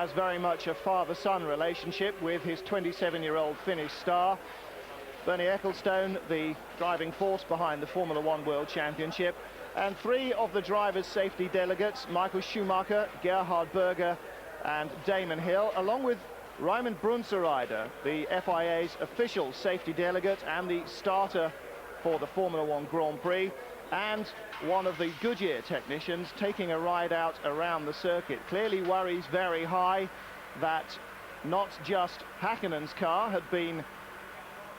has very much a father-son relationship with his 27-year-old Finnish star. Bernie Ecclestone, the driving force behind the Formula One World Championship. And three of the drivers' safety delegates, Michael Schumacher, Gerhard, Berger and Damon Hill, along with Raimund Brunsereiter, the FIA's official safety delegate and the starter for the Formula One Grand Prix, and one of the Goodyear technicians taking a ride out around the circuit. Clearly worries very high that not just Hakkinen's car had been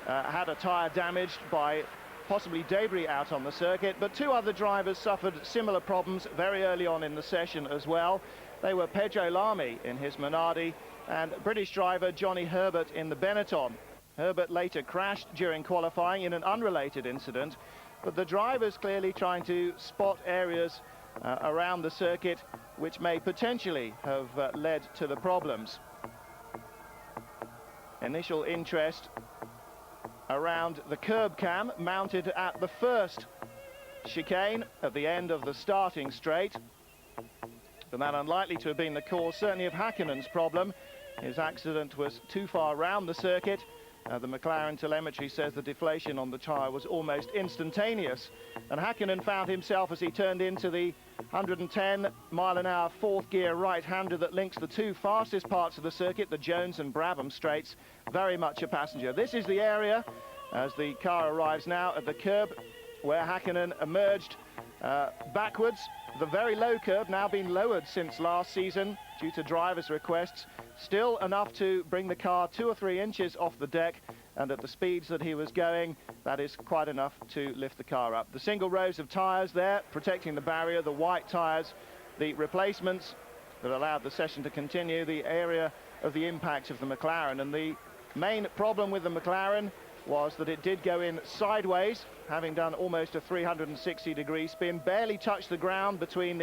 had a tyre damaged by possibly debris out on the circuit, but two other drivers suffered similar problems very early on in the session as well. They were Pedro Lamy in his Minardi and British driver Johnny Herbert in the Benetton. Herbert later crashed during qualifying in an unrelated incident, but the drivers clearly trying to spot areas around the circuit which may potentially have led to the problems. Initial interest around the curb cam mounted at the first chicane at the end of the starting straight, but that unlikely to have been the cause certainly of Hakkinen's problem. His accident was too far round the circuit. The McLaren telemetry says the deflation on the tyre was almost instantaneous, and Hakkinnen found himself as he turned into the 110-mile-an-hour fourth gear right-hander that links the two fastest parts of the circuit, the Jones and Brabham straights, very much a passenger. This is the area, as the car arrives now at the curb, where Hakkinnen emerged backwards. The very low curb now been lowered since last season due to drivers' requests. Still enough to bring the car 2 or 3 inches off the deck, and at the speeds that he was going, that is quite enough to lift the car up. The single rows of tyres there protecting the barrier, the white tyres, the replacements that allowed the session to continue, the area of the impact of the McLaren. And the main problem with the McLaren was that it did go in sideways, having done almost a 360-degree spin, barely touched the ground between the